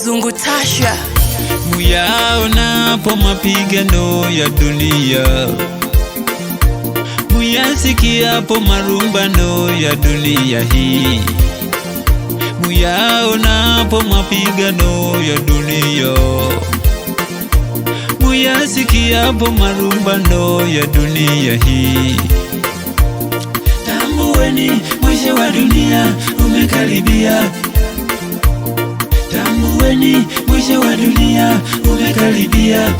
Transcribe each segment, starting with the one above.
Zungu Tasha. Muyaonapo mapigano ya dunia, muyasikiapo marumbano ya dunia hii, muyaonapo mapigano ya dunia, muyasikiapo marumbano ya dunia hii, tambueni mwisho wa dunia umekaribia. Tambueni mwisho wa dunia umekaribia.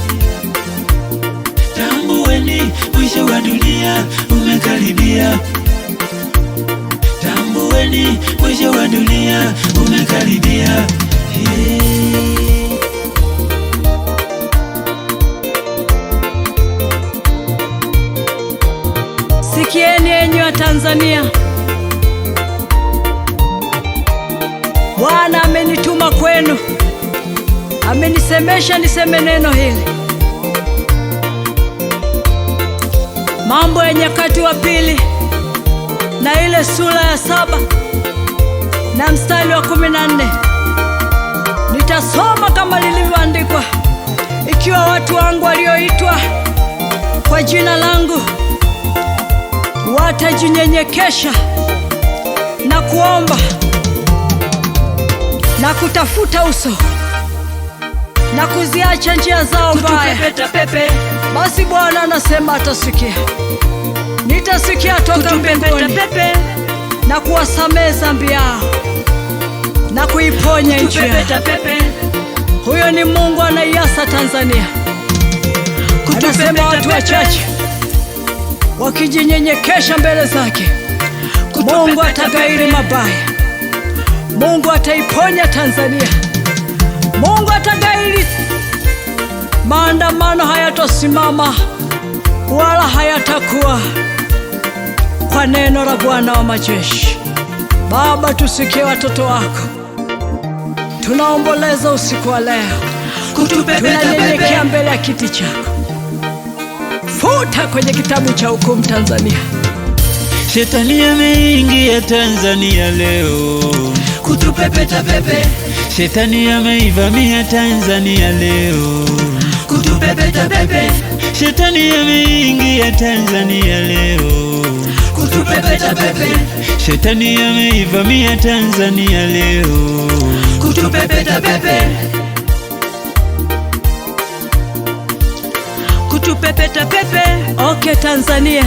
Tambueni mwisho wa dunia umekaribia. Tambueni mwisho wa dunia umekaribia. Sikieni enyi wa Tanzania, Bwana amenituma kwenu, amenisemesha niseme neno hili. Mambo ya Nyakati wa Pili na ile sura ya 7 na mstari wa 14 nitasoma kama lilivyoandikwa. Ikiwa watu wangu walioitwa kwa jina langu watajinyenyekesha na kuomba na kutafuta uso na kuziacha njia zao mbaya, basi Bwana anasema atasikia. Nitasikia toka mbinguni na kuwasamehe dhambi yao na kuiponya nchi yao. Huyo ni Mungu anaiasa Tanzania. Anasema watu wachache wakijinyenyekesha mbele zake, Mungu atagairi mabaya. Mungu ataiponya Tanzania. Mungu atagairi. Maandamano hayatosimama wala hayatakuwa, kwa neno la Bwana wa majeshi. Baba, tusikie watoto wako, tunaomboleza usiku wa leo, tunanyenyekea mbele ya kiti chako. Futa kwenye kitabu cha hukumu Tanzania. Shetani ameingia Tanzania leo Kutupepeta pepe. Shetani ameivamia Tanzania leo Kutupepeta pepe. Shetani ameingia Tanzania leo Kutupepeta pepe. Shetani ameivamia Tanzania leo Kutupepeta pepe. Kutupepeta pepe. Okay Tanzania,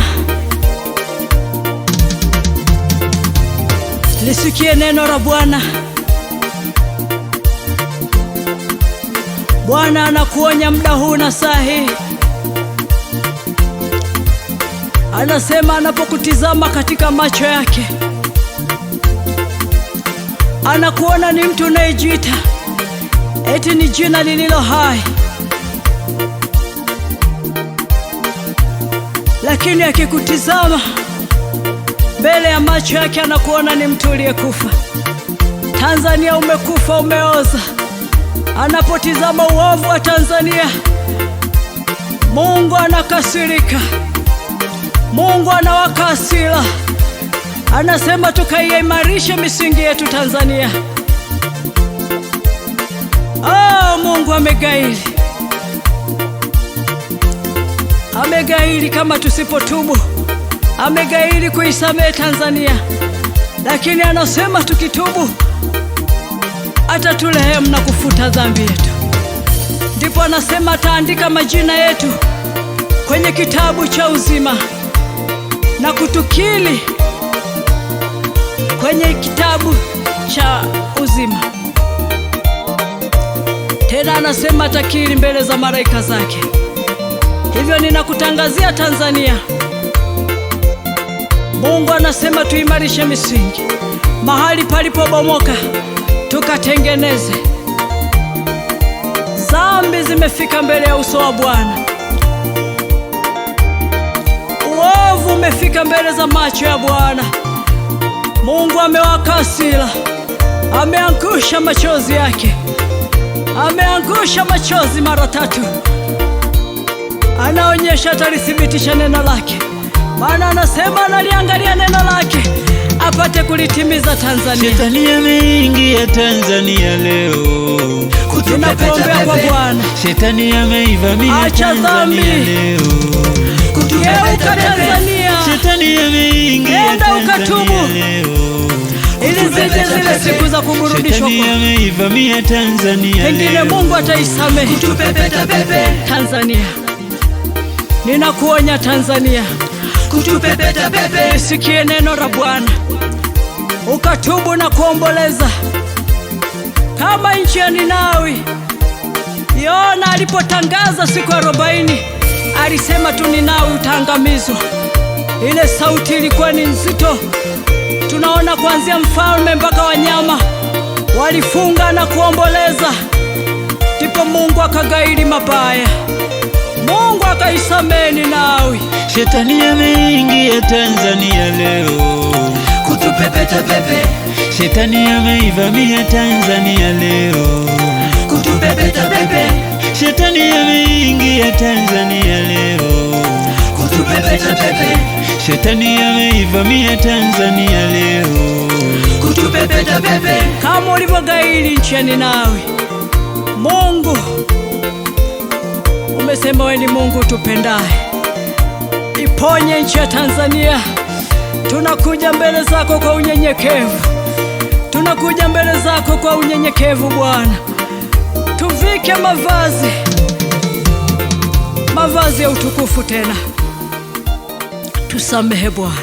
lisikie neno la Bwana. Bwana anakuonya muda huu na saa hii. Anasema anapokutizama katika macho yake, anakuona ni mtu unayejiita eti ni jina lililo hai, lakini akikutizama mbele ya macho yake anakuona ni mtu uliyekufa. Tanzania umekufa, umeoza. Anapotizama uovu wa Tanzania, Mungu anakasirika. Mungu anawaka hasira. Anasema tukaimarishe misingi yetu Tanzania. Mungu amegairi. Amegairi kama tusipotubu. Amegairi kuisamehe Tanzania. Lakini anasema tukitubu atatulehemu na kufuta dhambi yetu. Ndipo anasema ataandika majina yetu kwenye kitabu cha uzima na kutukili kwenye kitabu cha uzima. Tena anasema atakiri mbele za malaika zake. Hivyo ninakutangazia Tanzania, Mungu anasema tuimarishe misingi. Mahali palipobomoka tukatengeneze. Dhambi zimefika mbele ya uso wa Bwana. Uovu umefika mbele za macho ya Bwana. Mungu amewaka hasira. Ameangusha machozi yake. Ameangusha machozi mara 3. Anaonyesha atalithibitisha neno lake. Maana anasema analiangalia neno lake apate kulitimiza Tanzania. Shetani ameingia Tanzania leo Tunakuombea kwa Bwana. Shetani ameivamia Acha dhambi. Tanzania leo. Geuka Tanzania. Shetani ameingia Nenda ukatubu. Tanzania leo. Ili zije zile siku za kuburudishwa Shetani kwa. ameivamia Tanzania Pengine leo. Mungu ataisamehe Kutupepeta pepe, Tanzania. Ninakuonya Tanzania, kutupepeta pepe, sikie neno la Bwana, ukatubu na kuomboleza kama nchi ya Ninawi. Yona alipotangaza siku 40 alisema tu Ninawi utaangamizwa. Ile sauti ilikuwa ni nzito. Tunaona kuanzia mfalme mpaka wanyama walifunga na kuomboleza, ndipo Mungu akagairi mabaya, Mungu akaisamehe Ninawi. Shetani ameingia Tanzania leo. kutupepeta pepe, Shetani ameivamia Tanzania leo. kutupepeta pepe, Shetani ameingia Tanzania leo. kutupepeta pepe, Shetani ameivamia Tanzania leo. kutupepeta pepe, Kama ulivyogairi nchi ya Ninawi, Mungu umesema wewe ni Mungu tupendaye. Iponye nchi ya Tanzania. Tunakuja mbele zako kwa unyenyekevu, tunakuja mbele zako kwa unyenyekevu Bwana. Tuvike mavazi ya utukufu tena, tusamehe Bwana.